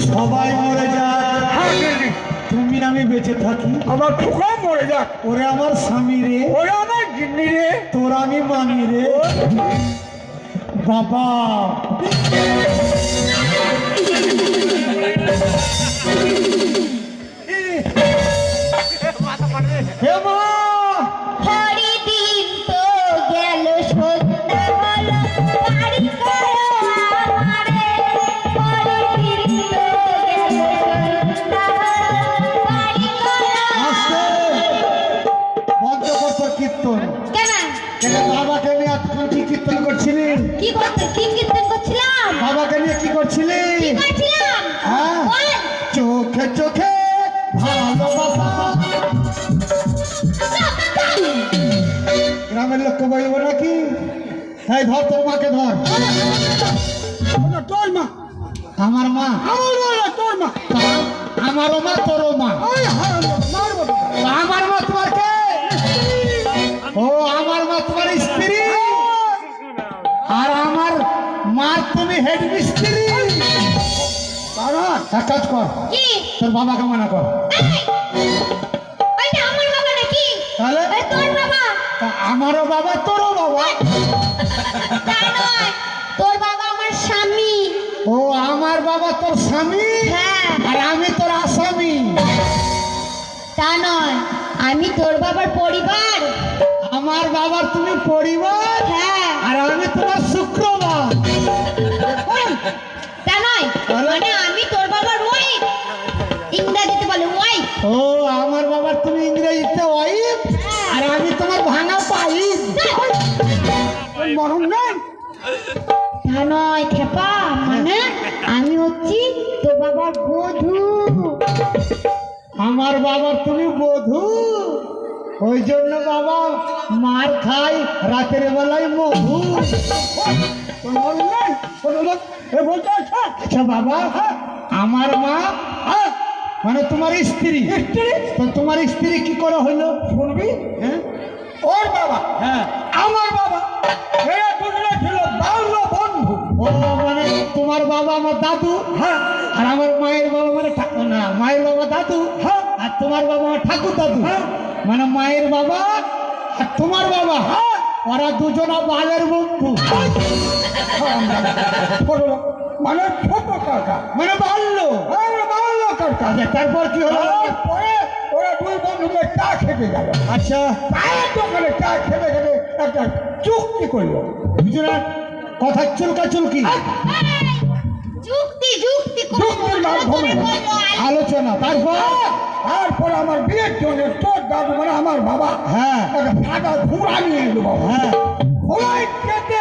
সবাই মরে যাক, তুমি আমি বেঁচে থাকি। আমার খোকা মরে যাক, ওরে আমার স্বামী রে, ওরে আমার গিন্নি রে, তোর আমি মামি রে। বাবা হে মা, হরিদিন তো গেল সন্ধ্যা হলো, বাড়ি করো আমারে। হরিদিন তো গেল সন্ধ্যা হলো, বাড়ি করো। আস্তে বন্ধ কর তোর কীর্তন। কেন? কেন বাবাকে নিয়ে এতক্ষণ কি কীর্তন করছিলি? কি কীর্তন করছিলাম? বাবাকে নিয়ে কি করছিলি? কি করছিলাম? হ্যাঁ, বল। চোখে চোখে ভালোবাসা। গ্রামের লোককে বলবো নাকি? এই ধর তোর মাকে ধর। তোর মা, আমার মা, তোর মা, আমারও মা তোরও মা। মারবো। আমার মা তোমার কে? ও আমার মা তোমার স্ত্রী, আর আমার মার তুমি হেড মিস্ত্রি। বাবা এক কাজ কর, কি? তোর বাবাকে মানা কর। এই, ওইটা আমার বাবা নাকি? তাহলে ওই তোর বাবা। তা আমারও বাবা তোরও বাবা। তা নয়, তোর বাবা আমার স্বামী। ও আমার বাবা তোর স্বামী, হ্যাঁ। আর আমি তোর আসামি। তা নয়, আমি তোর বাবার পরিবার। আমার বাবার তুমি পরিবার, হ্যাঁ। আর আমি তোমার শুক্রবার। তা নয়, তাহলে? মানে আমি তোর বাবার ওয়াইফ। ইংরেজিতে বলে ওয়াইফ। ও আমার বাবার তুমি ইংরেজিতে ওয়াইফ, আর আমি তোমার ভাঙা পাইপ। মরণ নাই। তা নয় খেপা, মানে আমি হচ্ছি তোর বাবার বধূ। আমার বাবার তুমি বধূ, ওই জন্য বাবা মার খাই রাতের বেলায় মধু। তোর মরণ নাই। এ বলতে আছে আচ্ছা বাবা, আমার মা মানে তোমার স্ত্রী, তো তোমার স্ত্রী কি করে হইলো? শুনবি, হ্যাঁ ওর বাবা হ্যাঁ, আমার বাবা, এরা দুজনে ছিল বাল্য বন্ধু। ও মানে তোমার বাবা আমার দাদু, হ্যাঁ, আর আমার মায়ের বাবা মানে না, মায়ের বাবা দাদু, হ্যাঁ, আর তোমার বাবা আমার ঠাকুর দাদু। হ্যাঁ। মানে মায়ের বাবা আর তোমার বাবা, হ্যাঁ। ওরা দুজনা বালের বন্ধু, ছোট লোক, মানে ছোট কাকা, মানে বাল্য। আরে বাল্য কাকা। আচ্ছা তারপর কি হলো? তারপরে ওরা দুই বন্ধুকে চা খেতে গেল। আচ্ছা চায়ের দোকানে চা খেতে খেতে একটা চুক্তি করলো। দুজনা কথা চুলকা চুলকি, এই, যুক্তি যুক্তি করে যুক্তির মাধ্যমে। আলোচনা। তারপর তারপরে আমার বিয়ের জন্য তোর দাদু মানে আমার বাবা হ্যাঁ একটা সাদা ঘোড়া নিয়ে এলো বাবা। হ্যাঁ ঘোড়ায় চেপে